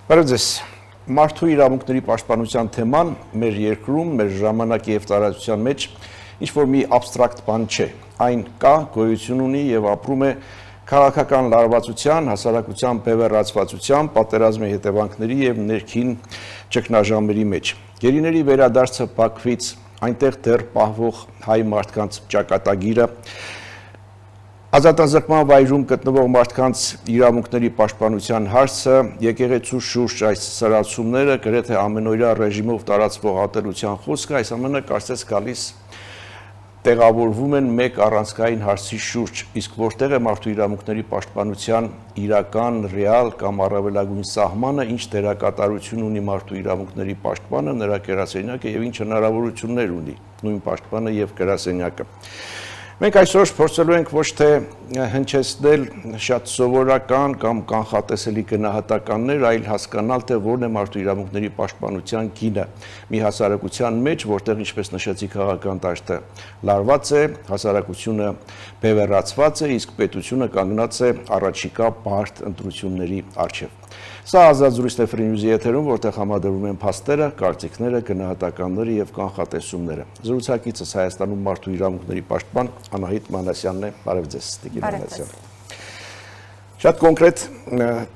Բարև ձեզ, մարդու իրավունքների պաշտպանության թեման մեր երկրում, մեր ժամանակի և տարածության մեջ ինչ-որ մի աբստրակտ բան չէ, այն կա, գոյություն ունի և ապրում է քաղաքական լարվածության, հասարակության բևեռացվածության, պատերազմի հետևանքների և ներքին ճգնաժամերի մեջ։ Գերիների վերադարձը Բաքվից, այնտեղ դեռ պահվող հայ մարդկանց ճակատագիրը, ազատազրկման վայրում գտնվող մարդկանց իրավունքների պաշտպանության հարցը, եկեղեցու շուրջ այս սրացումները, գրեթե ամենօրյա ռեժիմով տարածվող ատելության խոսքը, այս ամենը կարծես գալիս տեղավորվում են մեկ առանցքային հարցի շուրջ, իսկ որտեղ է մարդու իրավունքների պաշտպանության իրական, ռեալ կամ առավելագույն սահմանը, ինչ դերակատարություն ունի մարդու իրավունքների պաշտպանը, նրա գրասենյակը եւ ինչ հնարավորություններ ունի նույն պաշտպանը եւ գրասենյակը։ Մենք այսօր փորձելու ենք ոչ թե հնչեցնել շատ սովորական կամ կանխատեսելի գնահատականներ, այլ հասկանալ, թե որն է մարդու իրավունքների պաշտպանության գինը մի հասարակության մեջ, որտեղ, ինչպես նշեցի, քաղաքական դաշտը լարված է, հասարակությունը բևեռացված է, իսկ պետությունը կանգնած է առաջիկա բարդ ընտրությունների առջև։ Սա ազատ զրույցն է Free News-ի եթերում, որտեղ համադրվում են փաստերը, կարծիքները, գնահատականները եւ կանխատեսումները։ Զրուցակիցս Հայաստանում մարդու իրավունքների պաշտպան Անահիտ Մանասյանն է։ Բարև ձեզ, Տիկին Մանասյան։ Շատ կոնկրետ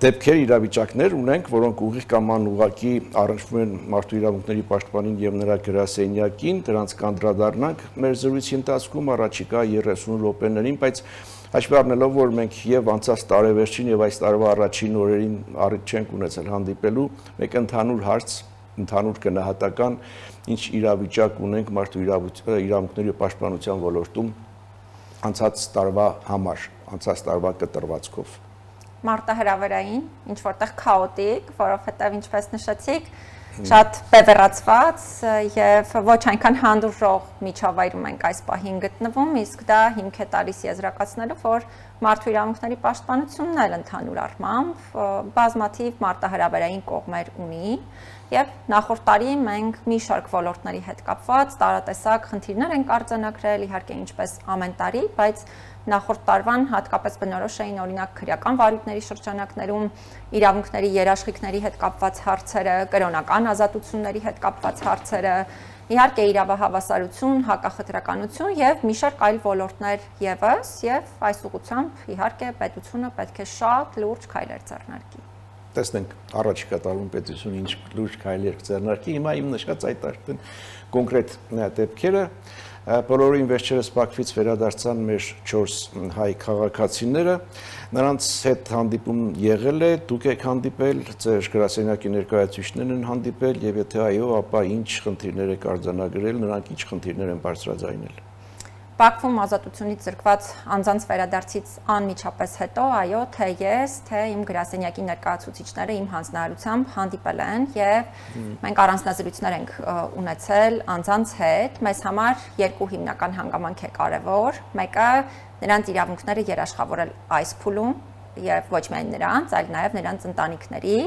դեպքեր, իրավիճակներ ունենք, որոնք ուղիղ կամ անուղղակի առնչվում են մարդու իրավունքների պաշտպանին եւ նրա գրասենյակին, դրանց կանդրադառնանք մեր զրույցի ընթացքում առաջիկա 30 րոպեներին, բայց հաշվի առնելով, որ մենք եւ անցած տարեվերջին եւ այս տարվա առաջին օրերին առիթ չենք ունեցել հանդիպելու, մեկ ընդհանուր հարց, ընդհանուր գնահատական, ինչ իրավիճակ ունենք մարդու իրավունքների պաշտպանության ոլորտում անցած տարվա համար, անցած տարվա կտրվածքով։ Մարտահրավերային, ինչ որտեղ քաոտիկ, որովհետև ինչպես նշեցիք, շատ բևեռացված եւ ոչ այնքան հանդուրժող միջավայրում ենք այս պահին գտնվում, իսկ դա հիմք է տալիս եզրակացնելու, որ մարդու իրավունքների պաշտպանությունն էլ ընդհանուր առմամբ բազմաթիվ մարտահրավերային կողմեր ունի եւ նախորդ տարի մենք մի շարք ոլորտների հետ կապված տարատեսակ խնդիրներ ենք արձանագրել, իհարկե ինչպես ամեն տարի, բայց նախորդ տարվան հատկապես բնորոշ էին օրինակ քրեական վարույթների շրջանակներում իրավունքների երաշխիքների հետ կապված հարցերը, կրոնական ազատությունների հետ կապված հարցերը, իհարկե իրավահավասարություն, հակախտրականություն եւ մի շարք այլ ոլորտներ եւս եւ այս ուղղությամբ իհարկե պետությունը պետք է շատ լուրջ քայլեր ձեռնարկի։ Տեսնենք առաջիկա տարում պետությունը ինչ լուրջ քայլեր ձեռնարկի, հիմա իմ նշած այդ արդեն կոնկրետ դեպքերը բոլորին վերջերս Բաքվից վերադարձան մեր 4 հայ քաղաքացիները, նրանց հետ հանդիպում եղել է, դուք եք հանդիպել, ձեր գրասենյակի ներկայացուցիչներն են հանդիպել եւ եթե այո, ապա ինչ խնդիրներ եք արձանագրել, նրանք ինչ խնդիրներ են բարձրաձայնել։ Բաքվում ազատությունից զրկված անձանց վերադարձից անմիջապես հետո, այո, թե ես, թե իմ գրասենյակի ներկայացուցիչները իմ հանձնարարությամբ հանդիպել են եւ մենք առանձնազրույցներ ենք ունեցել անձանց հետ։ Մեզ համար երկու հիմնական հանգամանք է կարևոր։ Մեկը նրանց իրավունքները երաշխավորել այս փուլում եւ ոչ միայն նրանց, այլ նաեւ նրանց ընտանիքների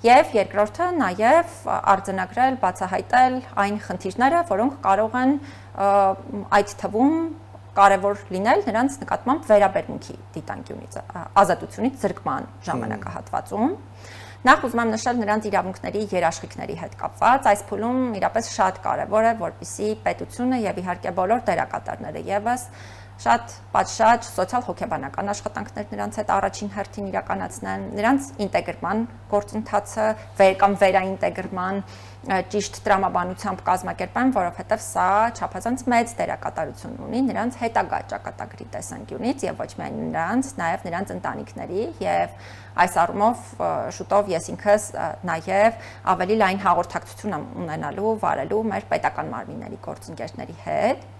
եւ երկրորդը նաեւ արձանագրել, բացահայտել այն խնդիրները, որոնք կարող են այդ թվում կարևոր լինել նրանց նկատմամբ վերաբերմունքի դիտանկյունից, ազատությունից զրկման ժամանակահատվածում։ Նախ ուզում եմ նշել նրանց իրավունքների երաշխիքների հետ կապված, այս փուլում իրապես շատ կարևոր է, որպեսզի պետությունը եւ իհարկե բոլոր դերակատարները եւս շատ պատշաճ սոցիալ-հոգեբանական աշխատանքներ նրանց հետ առաջին հերթին իրականացնեն, նրանց ինտեգրման գործընթացը, կամ վերաինտեգրման ճիշտ տրամաբանությամբ կազմակերպեն, որովհետև սա չափազանց մեծ դերակատարություն ունի նրանց հետագա ճակատագրի տեսանկյունից եւ ոչ միայն նրանց, նաեւ նրանց ընտանիքների եւ այս առումով շուտով ես ինքս նաեւ ավելի լայն հաղորդակցություն ունենալու, վարելու մեր պետական մարմինների գործընկերների հետ։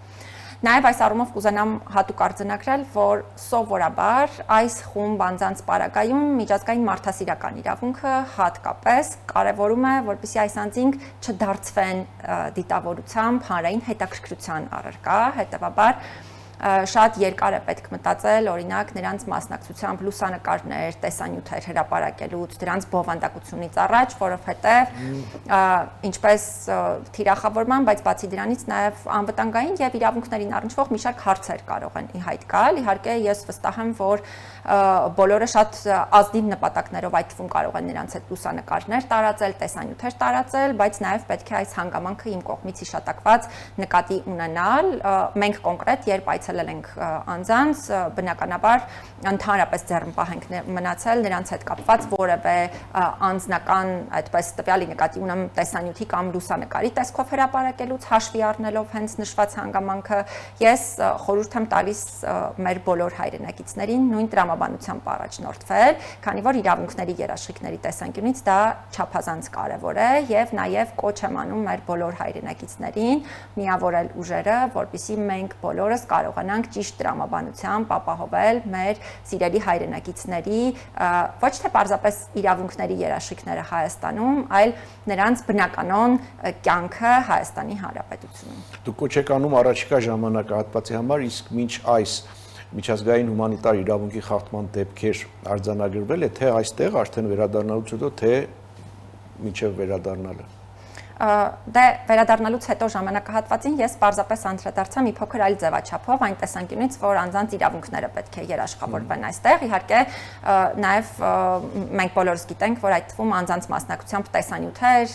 Նաև այս առումով կուզենամ հատուկ արձանագրել, որ սովորաբար այս խումբ անձանց պարագայում միջազգային մարդասիրական իրավունքը հատկապես կարևորում է, որպեսզի այս անձինք չդարձվեն դիտավորությամբ հանրային հետաքրքրության առարկա, հետևաբար շատ երկար է պետք մտածել, օրինակ նրանց մասնակցությամբ լուսանկարներ, տեսանյութեր հրապարակելուց, դրանց բովանդակությունից առաջ, որովհետև ինչպես թիրախավորման, բայց բացի դրանից նաև անվտանգային եւ իրավունքներին առնչվող մի շարք հարցեր կարող են ի հայտ գալ։ Իհարկե, ես վստահ եմ, որ բոլորը շատ ազնիվ նպատակներով այդ թվում կարող են նրանց հետ լուսանկարներ տարածել, տեսանյութեր տարածել, բայց նաև պետք է այս հանգամանքը իմ կողմից հիշատակված նկատի ունենալ։ Մենք կոնկրետ, երբ այցելել ենք անձանց, բնականաբար ընդհանրապես ձեռնպահ ենք մնացել նրանց հետ կապված որևէ անձնական, այդպես տվյալի նկատի ունեմ տեսանյութի կամ լուսանկարի տեսքով հրապարակելուց հաշվի առնելով հենց նշված հանգամանքը, ես խորհուրդ եմ տալիս մեր բոլոր հայրենակիցներին նույն տրամաբանությամբ առաջնորդվել, քանի որ իրավունքների երաշխիքների տեսանկյունից դա չափազանց կարևոր է եւ նաեւ կոչ եմ անում մեր բոլոր հայրենակիցներին միավորել ուժերը, որպեսզի մենք բոլորս կարողանանք ճիշտ տրամաբանությամբ ապահովել մեր սիրելի հայրենակիցների ոչ թե պարզապես իրավունքների երաշխիքները Հայաստանում, այլ նրանց բնականon կյանքը Հայաստանի Հանրապետությունում։ Դուք կոչ եք անում առաջիկա ժամանակահատվածի համար, իսկ մինչ այս միջազգային հումանիտար իրավունքի խախտման դեպքեր արձանագրվել է, թե այստեղ արդեն վերադառնալուց հետո, թե մինչև վերադառնալը։ Դե վերադառնալուց հետո ժամանակահատվածին ես պարզապես անդրադարձա մի փոքր այլ ձևաչափով այն տեսանկյունից, որ անձանց իրավունքները պետք է երաշխավորվեն այստեղ։ Իհարկե, նաև մենք բոլորս գիտենք, որ այդ թվում անձանց մասնակցությամբ տեսանյութեր,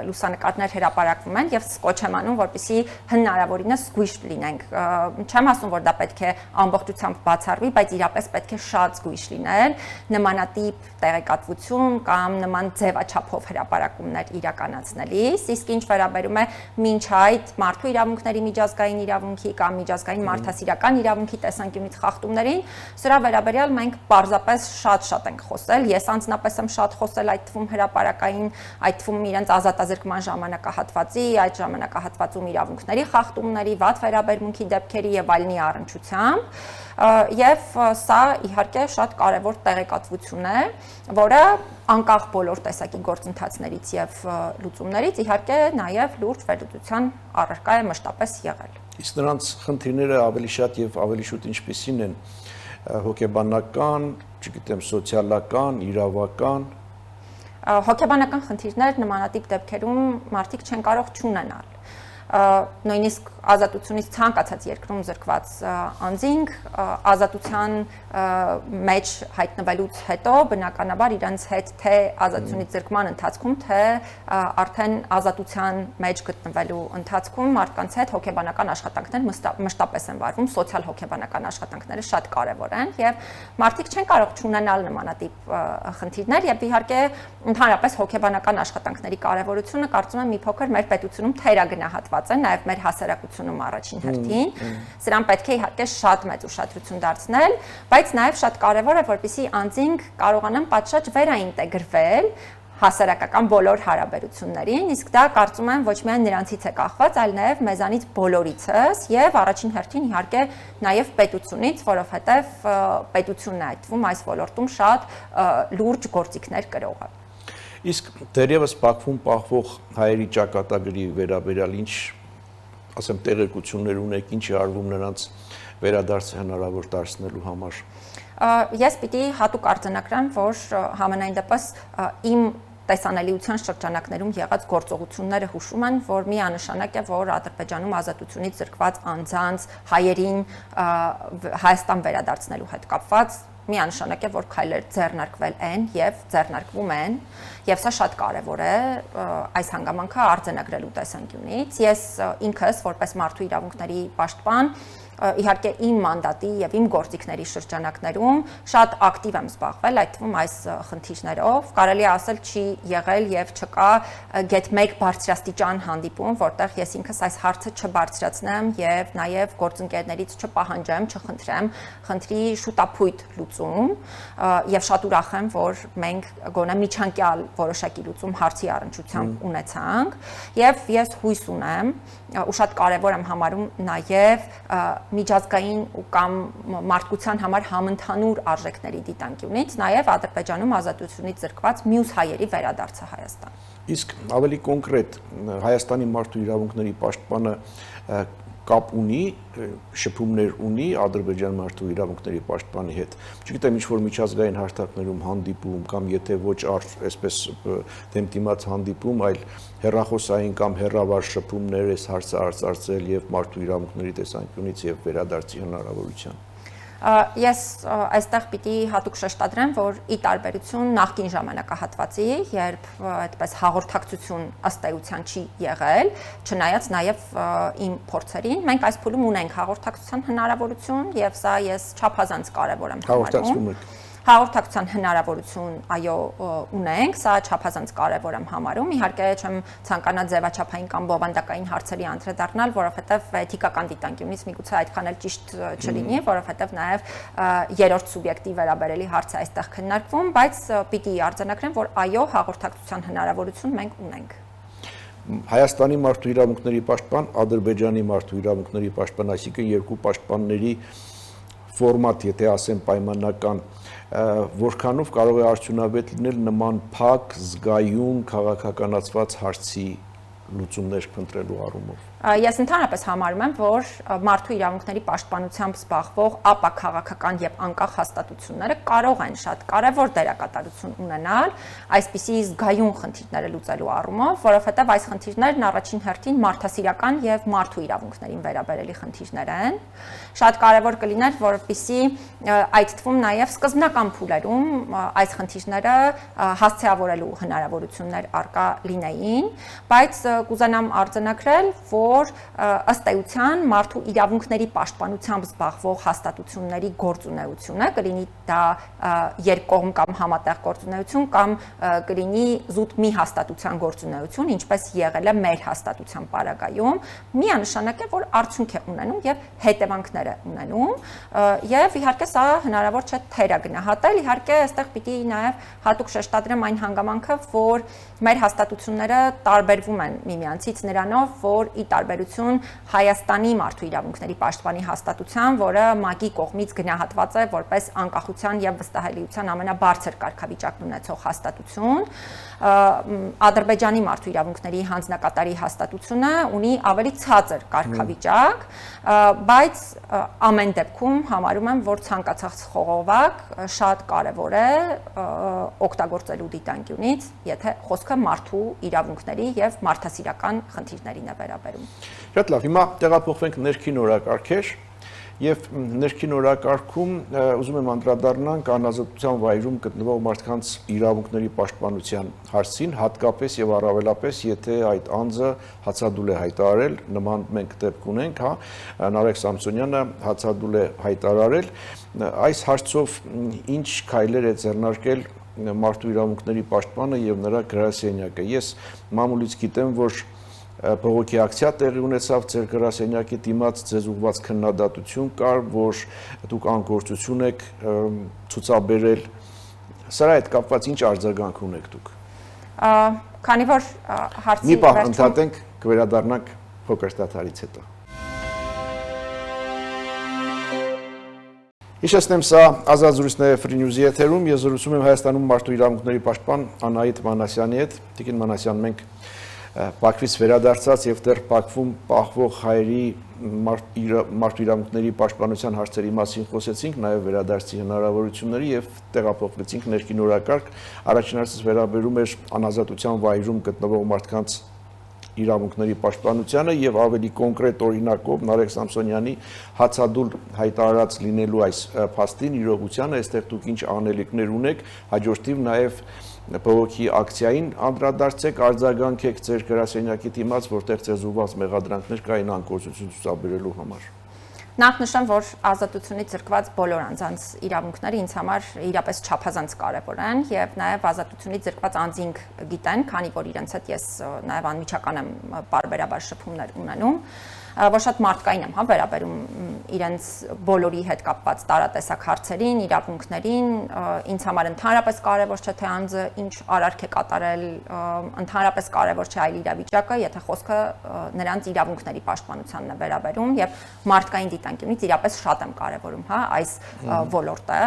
լուսանկարներ հրապարակվում են եւ կոչ եմ անում, որպեսզի հնարավորինս զգույշ լինենք։ Չեմ ասում, որ դա պետք է ամբողջությամբ բացառվի, բայց իրապես պետք է շատ զգույշ լինել նմանատիպ տեղեկատվություն կամ նման ձևաչափով հրապարակումներ իրականացնելիս։ Իսկ ինչ վերաբերում է մինչ այդ մարդու իրավունքների միջազգային իրավունքի կամ միջազգային մարդասիրական իրավունքի տեսանկյունից խախտումներին, սրա վերաբերյալ մենք պարզապես շատ ենք խոսել։ Ես անձնապես եմ շատ խոսել այդ թվում հրապարակային, այդ թվում իրենց ազատազրկման ժամանակահատվածի, այդ ժամանակահատվածում իրավունքների խախտումների, վատ վերաբերմունքի դեպքերի եւ այլնի առնչությամբ։ Եվ սա իհարկե շատ կարևոր տեղեկատվություն է, որը անկախ բոլոր տեսակի գործընթացներից եւ լուծումներից իհարկե նաեւ լուրջ վերլուծության առարկա է մշտապես եղել։ Իսկ նրանց խնդիրները ավելի շատ եւ ավելի շուտ ինչպիսին են հոգեբանական, չգիտեմ, սոցիալական, իրավական։ Հոգեբանական խնդիրներ նմանատիպ դեպքերում մարդիկ չեն կարող չունենալ։ Նույնիսկ ազատությունից ցանկացած երկրում զրկված անձինք ազատության մեջ հայտնվելուց հետո բնականաբար իրենց հետ թե ազատությունից զրկման ընթացքում, թե արդեն ազատության մեջ գտնվելու ընթացքում մարդկանց հետ հոգեբանական աշխատանքներ մշտապես են վարվում, սոցիալ հոգեբանական աշխատանքները շատ կարևոր են եւ մարդիկ չեն կարող չունենալ նմանատիպ խնդիրներ եւ իհարկե ընդհանրապես հոգեբանական աշխատանքների կարևորությունը կարծում եմ մի փոքր մեր պետությունում թերագնահատված է, նաև մեր հասարակությունում առաջին հերթին։ Սրան պետք է իհարկե շատ մեծ ուշադրություն դարձնել, բայց նաև շատ կարևոր է, որպեսզի անձինք կարողանան պատշաճ վերաինտեգրվել հասարակական բոլոր հարաբերություններին, իսկ դա կարծում եմ ոչ միայն նրանցից է կախված, այլ նաև մեզանից բոլորիցս եւ առաջին հերթին իհարկե նաև պետությունից, որովհետեւ պետությունն է այդ թվում այս ոլորտում շատ լուրջ գործիքներ կրողը։ Իսկ դերևս Բաքվում պահվող հայերի ճակատագրի վերաբերյալ ինչ, ասեմ, տեղեկություններ ունեք, ինչ է արվում նրանց վերադարձը հնարավոր դարձնելու համար։ Ես պիտի հատուկ արձանագրեմ, որ համենայն դեպս իմ տեսանելիության շրջանակներում եղած գործողությունները հուշում են, որ միանշանակ է, որ Ադրբեջանում ազատությունից զրկված անձանց հայերին Հայաստան վերադարձնելու հետ կապված միանշանակ է, որ քայլեր ձեռնարկվել են եւ ձեռնարկվում են եւ սա շատ կարեւոր է այս հանգամանքը արձանագրելու տեսանկյունից։ Ես ինքս որպես մարդու իրավունքների պաշտպան իհարկե իմ մանդատի եւ իմ գործիքների շրջանակներում շատ ակտիվ եմ զբաղվել այդ թվում այս խնդիրներով։ Կարելի է ասել չի եղել եւ չկա գեթ 1 բարձրաստիճան հանդիպում, որտեղ ես ինքս այս հարցը չբարձրացնեմ եւ նաեւ գործընկերներից չպահանջեմ, չխնդրեմ խնդրի շուտապույտ լուծում եւ շատ ուրախ եմ, որ մենք գոնե միջանկյալ որոշակի լուծում հարցի առնչությամբ ունեցանք եւ ես հույս ունեմ ու շատ կարեւոր եմ համարում նաեւ միջազգային ու կամ մարդկության համար համընդհանուր արժեքների դիտանկյունից նաև Ադրբեջանում ազատությունից զրկված մյուս հայերի վերադարձը Հայաստան։ Իսկ ավելի կոնկրետ Հայաստանի մարդու իրավունքների պաշտպանը կապ ունի, շփումներ ունի Ադրբեջանի մարդու իրավունքների պաշտպանի հետ։ Չգիտեմ, ինչ-որ միջազգային հարթակներում հանդիպում կամ եթե ոչ այսպես դեմտիմաց հանդիպում, այլ հեռախոսային կամ հեռավար շփումներ էս հարցը արծարծել եւ մարդու իրավունքների տեսանկյունից եւ վերադարձի հնարավորության։ Ես այստեղ պիտի հատուկ շեշտադրեմ, որ ի տարբերություն նախկին ժամանակահատվածի, երբ այդպես հաղորդակցություն ըստ էության չի եղել, չնայած նաև իմ փորձերին, մենք այս փուլում ունենք հաղորդակցության հնարավորություն եւ սա ես չափազանց կարեւոր եմ համարում։ Հաղորդակցության հնարավորություն, այո, ունենք, սա չափազանց կարևոր եմ համարում։ Իհարկե չեմ ցանկանա ձևաչափային կամ բովանդակային հարցերի անդրադառնալ, որովհետև էթիկական դիտանկյունից միգուցե այդքան էլ ճիշտ չլինի, որովհետև նաև երրորդ սուբյեկտի վերաբերելի հարց է այստեղ քննարկվում, բայց պիտի արձանագրեմ, որ այո, հաղորդակցության հնարավորություն մենք ունենք։ Հայաստանի մարդու իրավունքների պաշտպան, Ադրբեջանի մարդու իրավունքների պաշտպան, այսինքն երկու պաշտպանների ֆորմատ, եթե ասեմ պայմանական, որքանով կարող է արդյունավետ լինել նման փակ, զգայուն, քաղաքականացված հարցի լուծումներ փնտրելու առումով։ Ես ընդհանրապես համարում եմ, որ մարդու իրավունքների պաշտպանությամբ զբաղվող ապա քաղաքական եւ անկախ հաստատությունները կարող են շատ կարեւոր դերակատարություն ունենալ այսպիսի զգայուն խնդիրները լուծելու առումով, որովհետեւ այս խնդիրներն առաջին հերթին մարդասիրական եւ մարդու իրավունքներին վերաբերելի խնդիրներ են։ Շատ կարեւոր կլիներ, որպեսզի այդ թվում նաեւ սկզբնական փուլերում այս խնդիրները հասցեավորելու հնարավորություններ առկա լինեին, բայց կուզենամ արձանագրել, որ ըստ էության մարդու իրավունքների պաշտպանությամբ զբաղվող հաստատությունների գործունեությունը կլինի դա երկկողմ կամ համատեղ գործունեություն կամ կլինի զուտ մի հաստատության գործունեություն, ինչպես եղել է մեր հաստատության պարագայում, միանշանակ է, որ արդյունք է ունենում եւ հետևանքներ է ունենում եւ իհարկե սա հնարավոր չէ թերագնահատել, իհարկե այստեղ պիտի նաեւ հատուկ շեշտադրեմ այն հանգամանքը, որ մեր հաստատությունները տարբերվում են միմյանցից նրանով, որ ի տարբերություն Հայաստանի մարդու իրավունքների պաշտպանի հաստատության, որը ՄԱԿ-ի կողմից գնահատված է որպես անկախության եւ վստահելիության ամենաբարձր կարգավիճակն ունեցող հաստատություն, Ադրբեջանի մարդու իրավունքների հանձնակատարի հաստատությունը ունի ավելի ցածր կարգավիճակ, բայց ամեն դեպքում համարում եմ, որ ցանկացած խողովակ շատ կարևոր է օգտագործելու դիտանկյունից, եթե խոսքը մարդու իրավունքների եւ մարդասիրական խնդիրներին է վերաբերում։ Շատ լավ, հիմա տեղափոխվենք ներքին օրակարգեր եւ ներքին օրակարգում ուզում եմ անդրադառնանք անազատության վայրում գտնվող մարդկանց իրավունքների պաշտպանության հարցին, հատկապես եւ առավելապես, եթե այդ անձը հացադուլ է հայտարարել, նման մենք դեպք ունենք, հա, Նարեկ Սամսոնյանը հացադուլ է հայտարարել, այս հարցով ինչ քայլեր է ձեռնարկել մարդու իրավունքների պաշտպանը եւ նրա գրասենյակը։ Ես մամուլից գիտեմ, որ բողոքի ակցիա տեղի ունեցավ ձեր գրասենյակի դիմաց, ձեզ ուղղված քննադատություն կար, որ դուք անգործություն եք ցուցաբերել։ Սրա հետ կապված ինչ արձագանք ունեք դուք։ Քանի որ հարցի մի պահ ընդհատենք, կվերադառնանք փոքր դադարից հետո։ Հիշեցնեմ, սա ազատ զրույցներ է Free News-ի եթերում, ես զրուցում եմ Հայաստանում մարդու իրավունքների պաշտպան Անահիտ Մանասյանի հետ։ Տիկին Մանասյան, մենք Բաքվից վերադարձած եւ դեռ Բաքվում պահվող հայերի մարդու իրավունքների պաշտպանության հարցերի մասին խոսեցինք, նաեւ վերադարձի հնարավորությունների եւ տեղափոխվեցինք ներքին օրակարգ։ Առաջին հարցս վերաբերում էր անազատության վայրում գտնվող մարդկանց իրավունքների պաշտպանությանը եւ ավելի կոնկրետ օրինակով Նարեկ Սամսոնյանի հացադուլ հայտարարած լինելու այս փաստին իրողությանը, այստեղ դուք ինչ անելիքներ ունեք, հաջորդիվ նաեւ բողոքի ակցիային անդրադարձեք, արձագանքեք ձեր գրասենյակի դիմաց, որտեղ ձեզ ուղղված մեղադրանքներ կային անկործություն ցուցաբերելու համար։ Նախ նշեմ, որ ազատությունից զրկված բոլոր անձանց իրավունքները ինձ համար իրապես չափազանց կարևոր են եւ նաեւ ազատությունից զրկված անձինք գիտեն, քանի որ իրենց հետ ես նաեւ անմիջական եմ բարբերաբար շփումներ ունենում, որ շատ մարդկային եմ, հա, վերաբերում իրենց բոլորի հետ կապված տարատեսակ հարցերին, իրավունքներին, ինձ համար ընդհանրապես կարևոր չէ թե անձը ինչ արարք է կատարել, ընդհանրապես կարևոր չէ այլ իրավիճակը, եթե խոսքը նրանց իրավունքների պաշտպանությանն է վերաբերում եւ մարդկային դիտանկյունից իրապես շատ եմ կարևորում, հա, այս ոլորտը։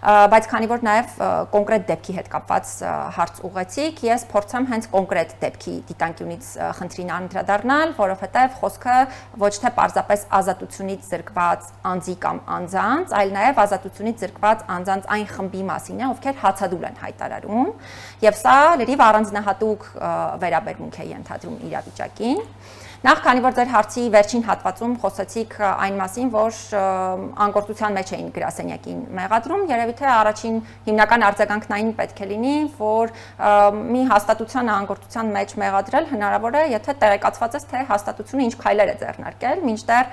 բայց քանի որ նաև կոնկրետ դեպքի հետ կապված հարց ուղեցիք, ես փորձեմ հենց կոնկրետ դեպքի դիտանկյունից խնդրին անդրադառնալ, որովհետև խոսքը ոչ թե պարզապես ազատությունից զրկված անձի կամ անձանց, այլ նաև ազատությունից զրկված անձանց այն խմբի մասին է, ովքեր հացադուլ են հայտարարում, եւ սա լրիվ առանձնահատուկ վերաբերմունք է ենթադրում իրավիճակին։ Նախ քանի որ ձեր հարցի վերջին հատվածում խոսեցիք այն մասին, որ անկործության մեջ էին գրասենյակին մեղադրում, երևի թե առաջին հիմնական արձագանքն այն պետք է լինի, որ մի հաստատության անկործության մեջ մեղադրել հնարավոր է, եթե տեղեկացված է, թե հաստատությունը ինչ քայլեր է ձեռնարկել, մինչդեռ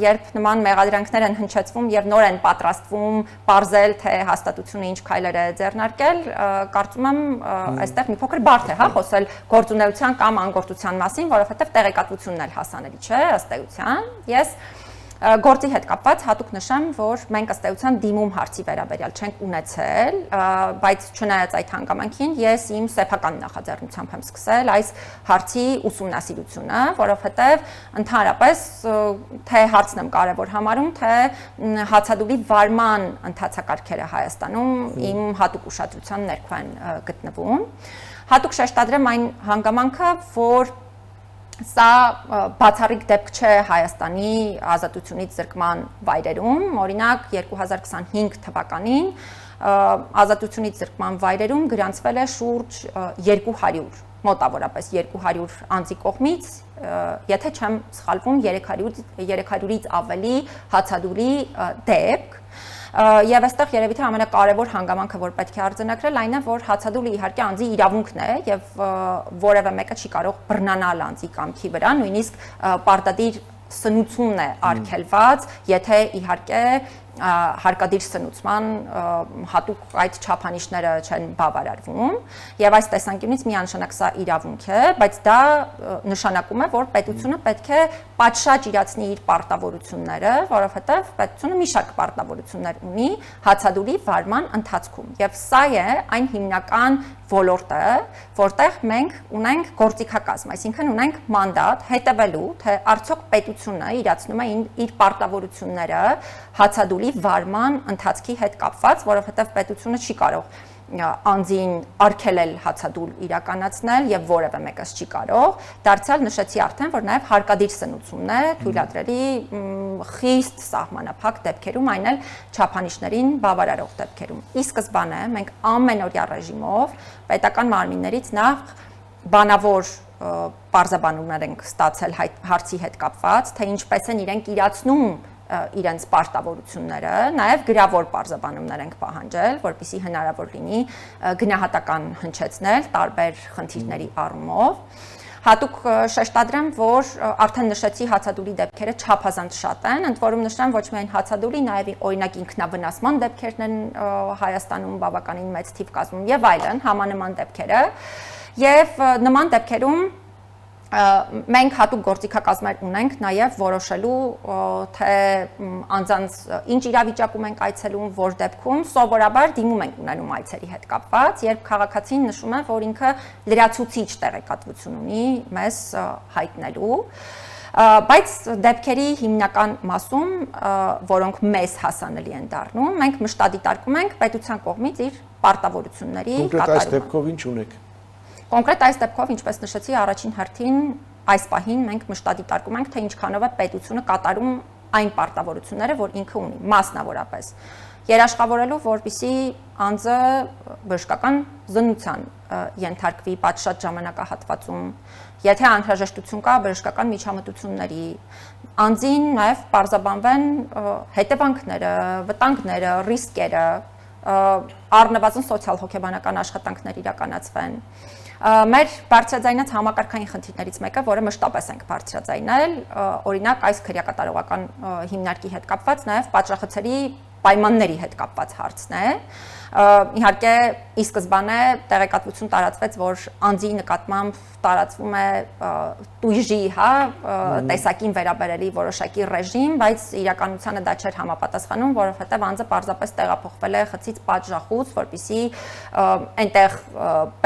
երբ նման մեղադրանքներ են հնչեցվում եւ նոր են պատրաստվում պարզել, թե հաստատությունը ինչ քայլեր է ձեռնարկել, կարծում եմ այստեղ մի փոքր բարդ է, հա, խոսել գործունեության կամ անկործության մասին, որովհետեւ տեղեկատվությունն էլ հասանելի չէ ըստ էության։ Ես գործի հետ կապված հատուկ նշեմ, որ մենք ըստ էության դիմում հարցի վերաբերյալ չենք ունեցել, բայց չնայած այդ հանգամանքին ես իմ սեփական նախաձեռնությամբ եմ սկսել այս հարցի ուսումնասիրությունը, որովհետև ընդհանրապես թե հարցն եմ կարևոր համարում, թե հացադուլի վարման ընթացակարգերը Հայաստանում իմ հատուկ ուշադրության ներքո են գտնվում։ Հատուկ շեշտադրեմ այն հանգամանքը, որ սա բացառիկ դեպք չէ Հայաստանի ազատությունից զրկման վայրերում, օրինակ 2025 թվականին ազատությունից զրկման վայրերում գրանցվել է շուրջ 200, մոտավորապես 200 անձի կողմից, եթե չեմ սխալվում, 300-ից ավելի հացադուլի դեպք։ Եվ այստեղ երևի թե ամենակարևոր հանգամանքը, որ պետք է արձանագրել, այն է, որ հացադուլը իհարկե անձի իրավունքն է եւ որևէ մեկը չի կարող բռնանալ անձի կամքի վրա, նույնիսկ պարտադիր սնուցումն է արգելված, եթե իհարկե հարկադիր սնուցման հատուկ այդ չափանիշները չեն բավարարվում եւ այս տեսանկյունից միանշանակ սա իրավունք է, բայց դա նշանակում է, որ պետությունը պետք է պատշաճ իրացնի իր պարտավորությունները, որովհետեւ պետությունը մի շարք պարտավորություններ ունի հացադուլի վարման ընթացքում եւ սա է այն հիմնական ոլորտը, որտեղ մենք ունենք գործիքակազմ, այսինքն ունենք մանդատ հետևելու, թե արդյոք պետությունը իրացնում է իր պարտավորությունները հացադուլի վարման ընթացքի հետ կապված, որովհետև պետությունը չի կարող անձին արգելել հացադուլ իրականացնել եւ որևէ մեկս չի կարող, դարձյալ նշեցի արդեն, որ նաեւ հարկադիր սնուցումն է թույլատրելի խիստ սահմանափակ դեպքերում, այն էլ չափանիշներին բավարարող դեպքերում։ Ի սկզբանե մենք ամենօրյա ռեժիմով պետական մարմիններից նախ բանավոր պարզաբանումներ ենք ստացել հարցի հետ կապված, թե ինչպես են իրենք իրացնում իրենց պարտավորությունները, նաև գրավոր պարզաբանումներ ենք պահանջել, որպեսզի հնարավոր լինի գնահատական հնչեցնել տարբեր խնդիրների առումով։ Հատուկ շեշտադրեմ, որ արդեն նշեցի հացադուլի դեպքերը չափազանց շատ են, ընդ որում նշեմ ոչ միայն հացադուլի, նաև օրինակ ինքնավնասման դեպքերն են Հայաստանում բավականին մեծ թիվ կազմում եւ այլն, համանման դեպքերը, եւ նման դեպքերում մենք հատուկ գործիքակազմեր ունենք նաև որոշելու, թե անձանց ինչ իրավիճակում ենք այցելում, որ դեպքում սովորաբար դիմում ենք ունենում այցերի հետ կապված, երբ քաղաքացին նշում է, որ ինքը լրացուցիչ տեղեկատվություն ունի մեզ հայտնելու, բայց դեպքերի հիմնական մասում, որոնք մեզ հասանելի են դառնում, մենք մշտադիտարկում ենք պետության կողմից իր պարտավորությունների կատարումը։ Կոնկրետ այս դեպքով ինչ ունեք։ Կոնկրետ այս դեպքով, ինչպես նշեցի, առաջին հերթին այս պահին մենք մշտադիտարկում ենք, թե ինչքանով է պետությունը կատարում այն պարտավորությունները, որ ինքը ունի, մասնավորապես երաշխավորելու, որպեսզի անձը բժշկական զննության ենթարկվի պատշաճ ժամանակահատվածում, եթե անհրաժեշտություն կա բժշկական միջամտությունների, անձին նաև պարզաբանվեն հետևանքները, վտանգները, ռիսկերը, առնվազն սոցիալ-հոգեբանական աշխատանքներ իրականացվեն։ Մեր բարձրաձայնած համակարգային խնդիրներից մեկը, որը մշտապես ենք բարձրաձայնել, օրինակ այս քրեակատարողական հիմնարկի հետ կապված նաև պատժախցերի պայմանների հետ կապված հարցն է։ Իհարկե ի սկզբանե տեղեկատվություն տարածվեց, որ անձի նկատմամբ տարածվում է տույժի, հա, տեսակին վերաբերելի որոշակի ռեժիմ, բայց իրականությանը դա չէր համապատասխանում, որովհետև անձը պարզապես տեղափոխվել է խցից պատժախուց, որպեսզի այնտեղ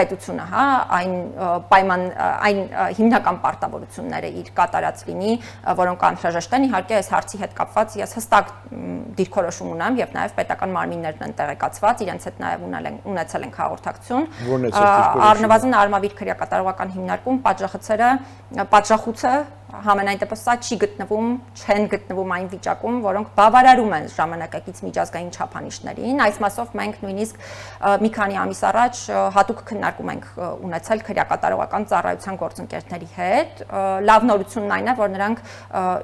պետությունը, հա, այն հիմնական պարտավորությունները իր կատարած լինի, որոնք անհրաժեշտ են։ Իհարկե այս հարցի հետ կապված ես հստակ դիրքորոշում ունեմ եւ նաեւ պետական մարմիններն են տեղեկացված, իրենց հետ նաեւ ունեցել ենք հաղորդակցություն։ Առնվազն Արմավիր քրեակատարողական հիմնարկում պատժախուցը համենայն դեպս սա չեն գտնվում այն վիճակում, որոնք բավարարում են ժամանակակից միջազգային չափանիշներին։ Այս մասով մենք նույնիսկ մի քանի ամիս առաջ հատուկ քննարկում ենք ունեցել քրեակատարողական ծառայության գործընկերների հետ։ Լավ նորությունն այն է, որ նրանք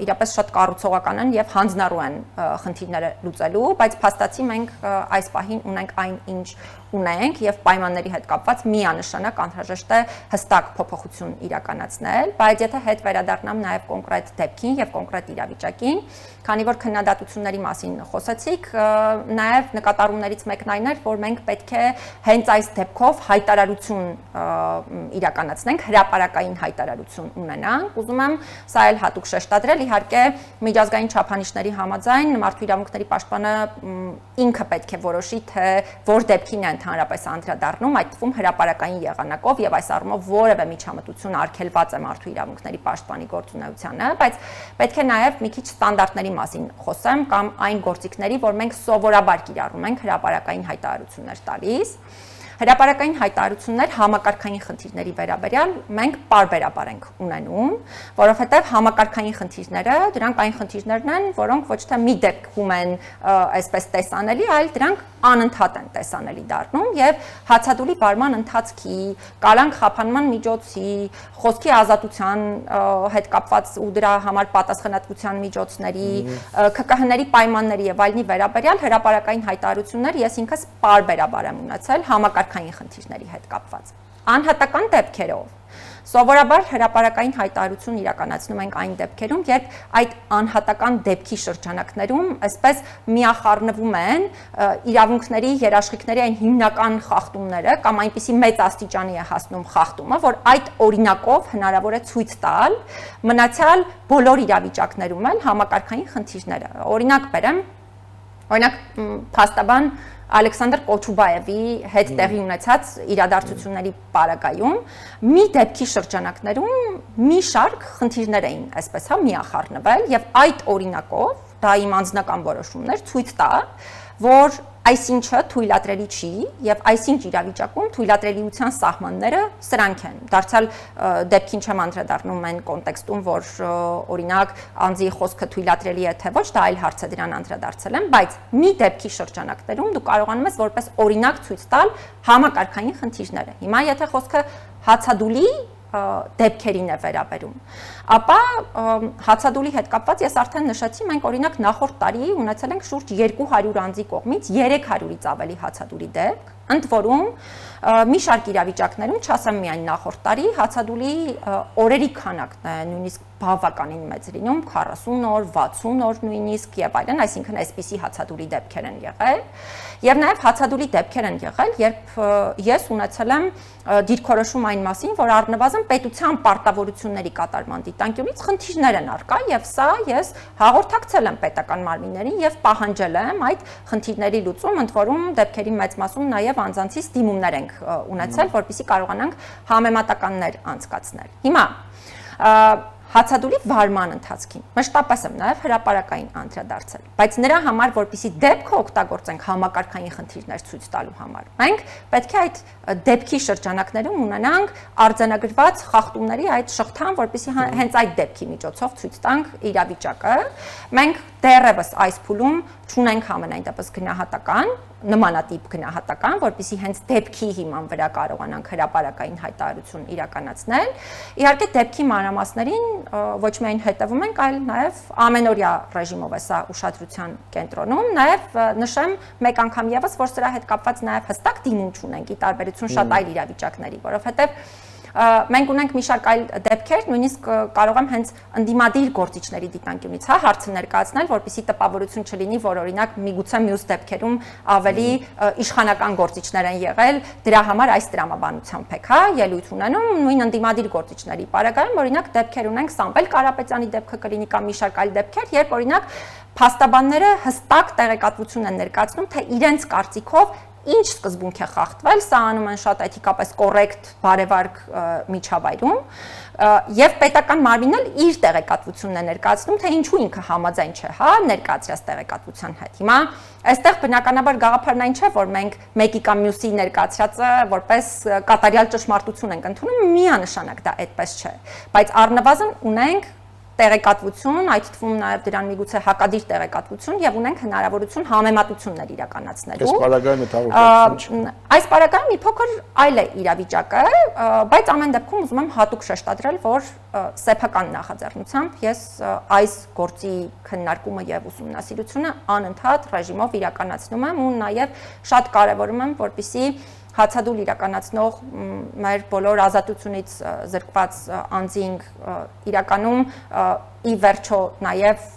իրապես շատ կառուցողական են եւ հանձնառու են խնդիրները լուծելու, բայց փաստացի մենք այս պահին ունենք այն, ինչ ունենք եւ պայմանների հետ կապված միանշանակ անհրաժեշտ է հստակ փոփոխություն իրականացնել, բայց եթե հետ վերադառնամ նաեւ կոնկրետ դեպքին եւ կոնկրետ իրավիճակին, քանի որ քննադատությունների մասին խոսեցիք, նաեւ նկատառումներից մեկն այն էր, որ մենք պետք է հենց այս դեպքով հայտարարություն իրականացնենք, հրապարակային հայտարարություն ունենանք։ Ուզում եմ սա էլ հատուկ շեշտադրել, իհարկե միջազգային չափանիշների համաձայն մարդու իրավունքների պաշտպանը ինքը պետք է որոշի, թե որ դեպքին է ընդհանրապես անդրադառնում, այդ թվում հրապարակային եղանակով եւ այս առումով որևէ միջամտություն արգելված է մարդու իրավունքների պաշտպանի գործունեությանը, բայց պետք է նաեւ մի քիչ ստանդարտների մասին խոսեմ կամ այն գործիքների, որ մենք սովորաբար կիրառում ենք հրապարակային հայտարարություններ տալիս։ Հրապարակային հայտարարություններ համակարգային խնդիրների վերաբերյալ մենք պարբերաբար ենք ունենում, որովհետև համակարգային խնդիրները դրանք այն խնդիրներն են, որոնք ոչ թե մի դեպքում են այսպես տեսանելի, այլ դրանք անընդհատ են տեսանելի դառնում եւ հացադուլի վարման ընթացքի, կալանք խափանման միջոցի, խոսքի ազատության հետ կապված ու դրա համար պատասխանատվության միջոցների, ՔԿՀ-ների պայմանների եւ այլնի վերաբերյալ հրապարակային հայտարարություններ ես ինքս պարբերաբար եմ ունեցել համակարգային խնդիրների հետ կապված։ Անհատական դեպքերով սովորաբար հրապարակային հայտարարություն իրականացնում ենք այն դեպքերում, երբ այդ անհատական դեպքի շրջանակներում այսպես միախառնվում են իրավունքների, երաշխիքների այն հիմնական խախտումները կամ այնպիսի մեծ աստիճանի է հասնում խախտումը, որ այդ օրինակով հնարավոր է ցույց տալ մնացյալ բոլոր իրավիճակներում էլ համակարգային խնդիրները։ Օրինակ բերեմ, փաստաբան Ալեքսանդր Կոչուբաևի հետ տեղի ունեցած իրադարձությունների պարագայում մի դեպքի շրջանակներում մի շարք խնդիրներ էին այսպես հա միախառնվել եւ այդ օրինակով դա իմ անձնական որոշումն էր ցույց տա, որ այսինչը թույլատրելի չի եւ այսինչ իրավիճակում թույլատրելիության սահմանները սրանք են։ Դարձյալ դեպքին չեմ անդրադառնում այն կոնտեքստում, որ օրինակ անձի խոսքը թույլատրելի է թե ոչ, դա այլ հարց է, դրան անդրադարձել եմ, բայց մի դեպքի շրջանակներում դու կարողանում ես որպես օրինակ ցույց տալ համակարգային խնդիրները։ Հիմա եթե խոսքը հացադուլի դեպքերին է վերաբերում, ապա հացադուլի հետ կապված ես արդեն նշեցի, մենք օրինակ նախորդ տարի ունեցել ենք շուրջ 200 անձի կողմից 300-ից ավելի հացադուլի դեպք, ընդ որում մի շարք իրավիճակներում, չասեմ միայն նախորդ տարի, հացադուլի օրերի քանակն է նույնիսկ բավականին մեծ լինում, 40 օր, 60 օր նույնիսկ եւ այլն, այսինքն այսպիսի հացադուլի դեպքեր են եղել։ Եվ նաեւ հացադուլի դեպքեր են եղել, երբ ես ունեցել եմ դիրքորոշում այն մասին, որ առնվազն պետության պարտավորությունների կատարման դիտանկյունից խնդիրներ են առկա եւ սա ես հաղորդակցել եմ պետական մարմիններին եւ պահանջել եմ այդ խնդիրների լուծում, ընդ որում դեպքերի մեծ մասում նաեւ անձանցից դիմումներ ենք ունեցել, որպեսզի կարողանանք համեմատականներ անցկացնել։ Հիմա հացադուլի վարման ընթացքին մշտապես եմ նաև հրապարակային անդրադարձել, բայց նրա համար, որպեսզի դեպքը օգտագործենք համակարգային խնդիրներ ցույց տալու համար, մենք պետք է այդ դեպքի շրջանակներում ունենանք արձանագրված խախտումների այդ շղթան, որպեսզի հենց այդ դեպքի միջոցով ցույց տանք իրավիճակը։ Մենք դեռևս այս փուլում չունենք համենայն դեպս գնահատական, նմանատիպ գնահատական, որպեսզի հենց դեպքի հիման վրա կարողանանք հրապարակային հայտարարություն իրականացնել։ Իհարկե դեպքի մանրամասներին ոչ միայն հետևում ենք, այլ նաև ամենօրյա ռեժիմով է սա ուշադրության կենտրոնում, նաև նշեմ մեկ անգամ եւս, որ սրա հետ կապված նաև հստակ դիմում չունենք ի տարբերություն շատ այլ իրավիճակների, որովհետեւ մենք ունենք մի շարք այլ դեպքեր, նույնիսկ կարող եմ հենց ընդդիմադիր գործիչների դիտանկյունից հարցը ներկայացնել, որպեսզի տպավորություն չլինի, որ օրինակ միգուցե մյուս դեպքերում ավելի իշխանական գործիչներ են եղել, դրա համար այս տրամաբանությամբ եք, ելույթ ունենում, նույն ընդդիմադիր գործիչների պարագայում օրինակ դեպքեր ունենք Սամվել Կարապետյանի դեպքը կլինի կամ մի շարք այլ դեպքեր, երբ օրինակ փաստաբանները հստակ տեղեկատվություն են ներկայացնում, թե իրենց կարծիքով ինչ սկզբունք է խախտվել, սա անում են շատ էթիկապես կոռեկտ բարևարք միջավայրում, եւ պետական մարմինն էլ իր տեղեկատվությունն է ներկայացնում, թե ինչու ինքը համաձայն չէ, ներկայացրած տեղեկատվության հետ։ Հիմա այստեղ բնականաբար գաղափարն այն չէ, որ մենք մեկի կամ մյուսի ներկայացրածը որպես կատարյալ ճշմարտություն ենք ընդունում, միանշանակ դա այդպես չէ, բայց առնվազն ունենք տեղեկատվություն, այդ թվում նաև դրան միգուցե հակադիր տեղեկատվություն եւ ունենք հնարավորություն համեմատություններ իրականացնելու։ Այս պարագայում է Այս պարագայում մի փոքր այլ է իրավիճակը, բայց ամեն դեպքում ուզում եմ հատուկ շեշտադրել, որ սեփական նախաձեռնությամբ ես այս գործի քննարկումը եւ ուսումնասիրությունը անընդհատ ռեժիմով իրականացնում եմ ու նաև շատ կարեւորում եմ, որպեսզի հացադուլ իրականացնող մեր բոլոր ազատությունից զրկված անձինք իրականում ի վերջո նաև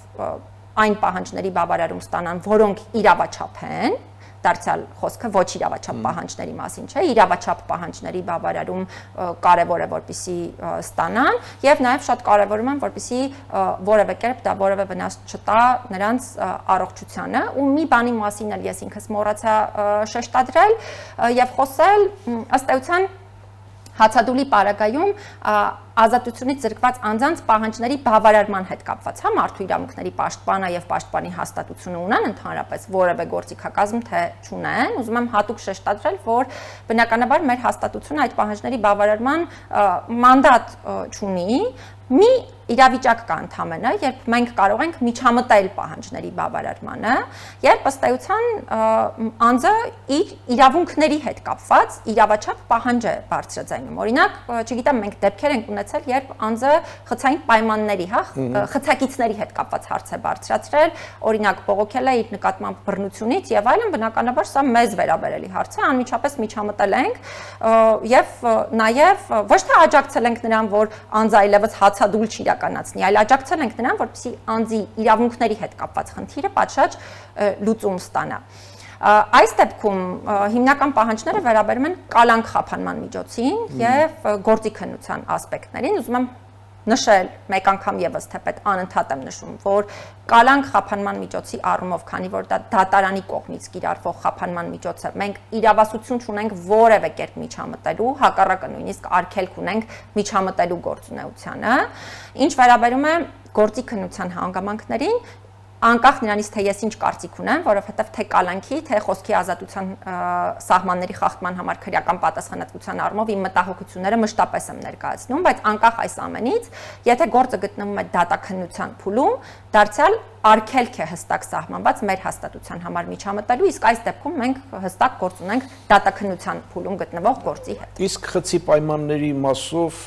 այն պահանջների բավարարում ստանան, որոնք իրավաչափ են, դարձյալ խոսքը ոչ իրավաչափ պահանջների մասին չէ, իրավաչափ պահանջների բավարարում կարևոր է, որպեսզի ստանան եւ նաեւ շատ կարևորում եմ, որպեսզի որևէ կերպ դա որևէ վնաս չտա նրանց առողջությանը ու մի բանի մասին էլ ես ինքս մոռացա շեշտադրել եւ խոսել ըստ էության հացադուլի պարագայում ազատությունից զրկված անձանց պահանջների բավարարման հետ կապված, մարդու իրավունքների պաշտպանը եւ պաշտպանի հաստատությունը ունեն ընդհանրապես որևէ գործիքակազմ թե չունեն, ուզում եմ հատուկ շեշտադրել, որ բնականաբար մեր հաստատությունը այդ պահանջների բավարարման մանդատ չունի, մի իրավիճակ կա ընդհանրապես, երբ մենք կարող ենք միջամտել պահանջների բավարարմանը, երբ ըստ էության անձը իր իրավունքների հետ կապված իրավաչափ պահանջ է բարձրաձայնում։ Օրինակ, չգիտեմ, մենք դեպքեր ենք ունեցել, երբ անձը խցային պայմանների, խցակիցների հետ կապված հարց է բարձրացրել, օրինակ բողոքել է իր նկատմամբ բռնությունից եւ այլն, բնականաբար սա մեզ վերաբերելի հարց է, անմիջապես միջամտել ենք եւ նաեւ ոչ թե աջակցել ենք նրան, որ անձը այլևս հացադուլ չի իրականացնի, այլ աջակցել ենք նրան, որպեսզի անձի իրավունքների հետ կապված խնդիրը պատշաճ լուծում ստանա։ Այս դեպքում հիմնական պահանջները վերաբերում են կալանք խափանման միջոցին եւ գործիքնության ասպեկտներին, ուզում եմ նշել մեկ անգամ եւս թե պետք անընդհատ եմ նշում, որ կալանք խափանման միջոցի առումով, քանի որ դա դատարանի կողմից կիրառվող խափանման միջոց է, մենք իրավասություն չունենք որևէ կերպ միջամտելու, հակառակը նույնիսկ արգելք ունենք միջամտելու գործունեությանը, ինչ վերաբերում է գործիքնության հանգամանքներին, անկախ նրանից թե ես ինչ կարծիք ունեմ, որովհետև թե կալանքի, թե խոսքի ազատության սահմանների խախտման համար քրեական պատասխանատվության առումով իմ մտահոգությունները մշտապես եմ ներկայացնում, բայց անկախ այս ամենից, եթե գործը գտնվում է դատաքննության փուլում, դարձյալ արգելք է հստակ սահմանված մեր հաստատության համար միջամտելու, իսկ այս դեպքում մենք հստակ գործ ունենք դատաքննության փուլում գտնվող գործի հետ։ Իսկ խցի պայմանների մասով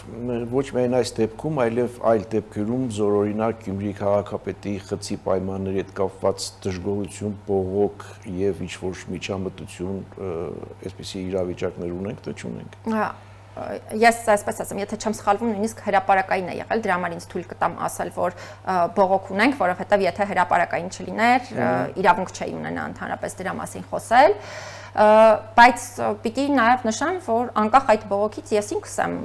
ոչ միայն այս դեպքում, այլև այլ դեպքերում զորօրինակ Գյումրի քաղաքապետի խցի պայմանների հետ կապված դժգոհություն, բողոք եւ ինչ-որ միջամտություն, այսպիսի իրավիճակներ ունենք, թե չունենք։ Ես այսպես ասեմ, եթե չեմ սխալվում, նույնիսկ հրապարակային է եղել, դրա համար ինձ թույլ կտամ ասել, որ բողոք ունենք, որովհետև եթե հրապարակային չլիներ, իրավունք չէի ունենա ընդհանրապես դրա մասին խոսել, բայց պիտի նաև նշեմ, որ անկախ այդ բողոքից ես ինքս եմ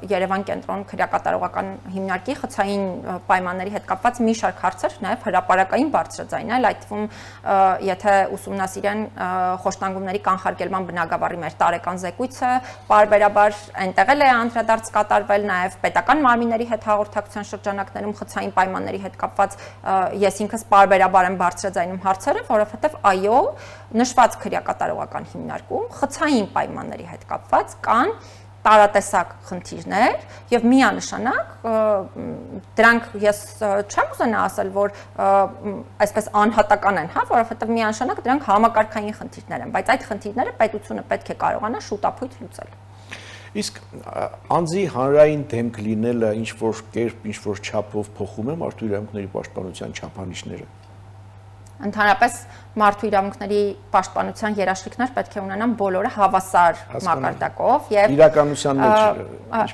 Երևան կենտրոն քրեակատարողական հիմնարկի խցային պայմանների հետ կապված մի շարք հարցեր նաև հրապարակային բարձրաձայնել, այդ թվում եթե ուսումնասիրեն խոշտանգումների կանխարգելման բնագավառի մեր տարեկան զեկույցը, պարբերաբար այնտեղ էլ է անդրադարձ կատարվել, նաև պետական մարմինների հետ հաղորդակցության շրջանակներում խցային պայմանների հետ կապված ես ինքս պարբերաբար եմ բարձրաձայնում հարցերը, որովհետև այո, նշված քրեակատարողական հիմնարկում խցային պայմանների հետ կապված կան տարատեսակ խնդիրներ եւ միանշանակ դրանք ես չեմ ուզենա ասել, որ այսպես անհատական են, որովհետեւ միանշանակ դրանք համակարգային խնդիրներ են, բայց այդ խնդիրները պետությունը պետք է կարողանա շուտապույտ լուծել։ Իսկ անձի հանրային դեմք լինելը ինչ որ կերպ, ինչ որ չափով փոխում է մարդու իրավունքների պաշտպանության չափանիշները։ Ընդհանրապես մարդու իրավունքների պաշտպանության երաշխիքներ պետք է ունենան բոլորը հավասար մակարդակով եւ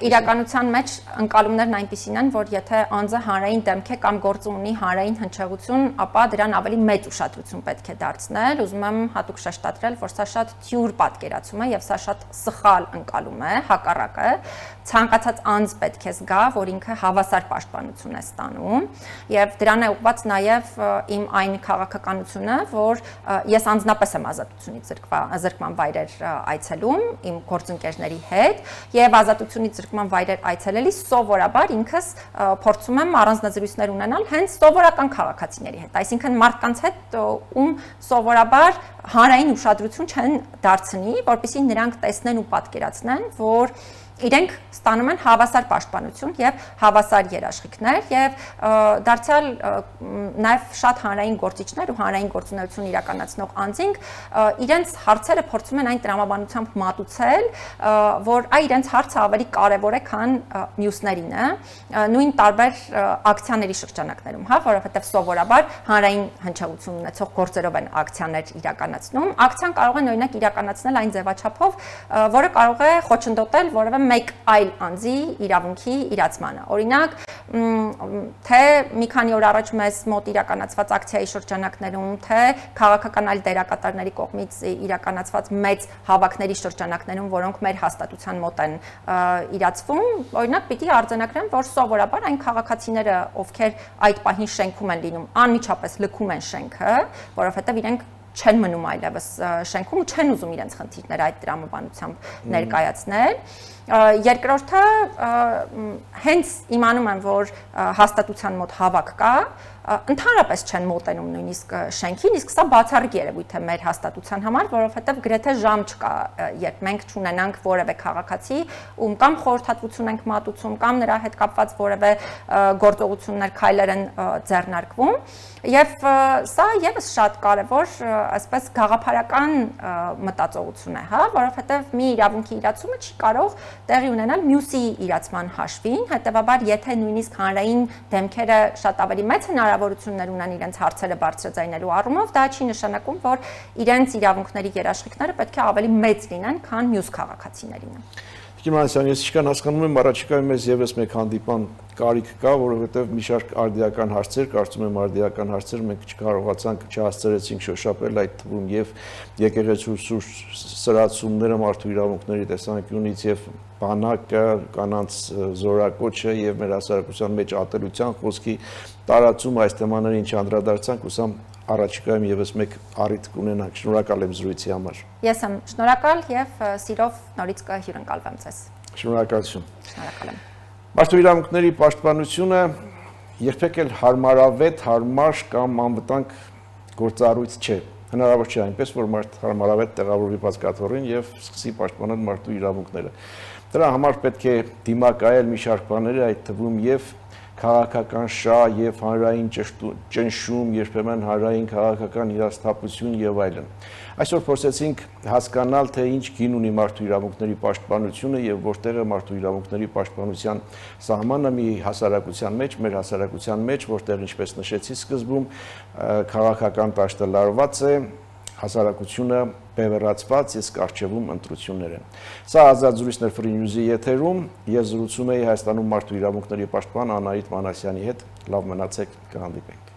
իրականության մեջ ընկալումներն այնպիսին են, որ եթե անձը հանրային դեմք է կամ գործ ունի հանրային հնչեղություն, ապա դրան ավելի մեծ ուշադրություն պետք է դարձնել։ Ուզում եմ հատուկ շեշտադրել, որ սա շատ թյուր պատկերացում է եւ սա շատ սխալ ընկալում է, հակառակը ցանկացած անձ պետք է զգա, որ ինքը հավասար պաշտպանություն է ստանում եւ դրան է ուղղված նաեւ իմ այն քաղաքականությունը, որ ես անձնապես եմ ազատությունից զրկման վայրեր այցելում իմ գործընկերների հետ եւ ազատությունից զրկման վայրեր այցելելիս սովորաբար ինքս փորձում եմ առանձնազրույցներ ունենալ հենց սովորական քաղաքացիների հետ, այսինքն մարդկանց հետ ում սովորաբար հանրային ուշադրություն չեն դարձնի, որպեսզի նրանք տեսնեն ու պատկերացնեն, որ իրենք ստանում են հավասար պաշտպանություն եւ հավասար երաշխիքներ եւ դարձյալ նաեւ շատ հանրային գործիչներ ու հանրային գործունեություն իրականացնող անձինք իրենց հարցերը փորձում են այն տրամաբանությամբ մատուցել, որ իրենց հարցը ավելի կարեւոր է, քան մյուսներինը, նույն տարբեր ակցիաների շրջանակներում, որովհետեւ սովորաբար հանրային հնչեղություն ունեցող գործերով են ակցիաներ իրականացնում։ Ակցիան կարող է օրինակ իրականացնել այն ձևաչափով, որը կարող է խոչընդոտել որևէ մեկ այլ անձի իրավունքի իրացմանը։ Օրինակ, թե մի քանի օր առաջ մեզ մոտ իրականացված ակցիայի շրջանակներում, թե քաղաքական այլ դերակատարների կողմից իրականացված մեծ հավաքների շրջանակներում, որոնք մեր հաստատության մոտ են իրացվում, օրինակ պիտի արձանագրեմ, որ սովորաբար այն քաղաքացիները, ովքեր այդ պահին շենքում են լինում, անմիջապես լքում են շենքը, որովհետև իրենք չեն մնում այլևս շենքում ու չեն ուզում իրենց խնդիրները այդ տրամաբանությամբ ներկայացնել։ Երկրորդը հենց իմանում եմ, որ հաստատության մոտ հավաք կա, ընդհանրապես չեն մոտենում նույնիսկ շենքին, իսկ սա բացառիկ երևույթ է մեր հաստատության համար, որովհետև գրեթե ժամ չկա, երբ մենք չունենանք որևէ քաղաքացի, ում կամ խորհրդատվություն ենք մատուցում, կամ նրա հետ կապված որևէ գործողություններ, քայլեր են ձեռնարկվում, եւ սա եւս շատ կարեւոր, այսպես գաղափարական մտածողություն է, որովհետև մի իրավունքի իրացումը չի կարող տեղի ունենալ մյուսի իրացման հաշվին, հետեւաբար եթե նույնիսկ հանրային դեմքերը շատ ավելի մեծ հնարավորություններ ունեն իրենց հարցերը բարձրաձայնելու առումով, դա չի նշանակում, որ իրենց իրավունքների երաշխիքները պետք է ավելի մեծ լինեն, քան մյուս քաղաքացիներինը։ Գիմանասյան, ես ինչքան հասկանում եմ, առաջիկայում մեզ եւս մեկ հանդիպան կարիք կա, որովհետև մի շարք արդիական հարցեր, կարծում եմ արդիական հարցեր մենք չկարողացանք, չհասցրեցինք շոշափել, այդ թվում եւ եկեղեցու սրացումները մարդու իրավունքների տեսանկյունից եւ բանակը, կանանց զորակոչը եւ մեր հասարակության մեջ ատելության խոսքի տարածում այս թեմաներին չանդրադարձանք, ուսամ առաջիկայում եւս մեկ առիթ կունենանք։ Շնորհակալ եմ զրույցի համար։ Ես եմ շնորհակալ եւ սիրով նորից կհյուրընկալվեմ ձեզ։ Շնորհակալություն։ Շնորհակալ եմ։ Մարդու իրավունքների պաշտպանությունը երբեք էլ հարմարավետ, հարմար կամ անվտանգ գործառույթ չէ։ Հնարավոր չէ այնպես, որ մարդ հարմարավետ տեղավորվի բացկաթոռին եւ սկսի պաշտպանել մարդու իրավունքները։ Դրա համար պետք է դիմակայել մի շարք բաների, այդ թվում եւ քաղաքական շահ եւ հանրային ճնշում, երբեմն հանրային քաղաքական հիասթափություն եւ այլն։ Այսօր փորձեցինք հասկանալ, թե ինչ գին ունի մարդու իրավունքների պաշտպանությունը եւ որտեղ է մարդու իրավունքների պաշտպանության սահմանը մի հասարակության մեջ, մեր հասարակության մեջ, որտեղ ինչպես նշեցի սկզբում, քաղաքական տաշտը լարված է, հասարակությունը բևեռացված, իսկ առջևում ընտրություններ են։ Սա ազատ զրույցներ Free News-ի եթերում, ես զրուցում էի Հայաստանում մարդու իրավունքների պաշտպան Անահիտ Մանասյանի հետ, լավ մնացեք, կհանդիպենք։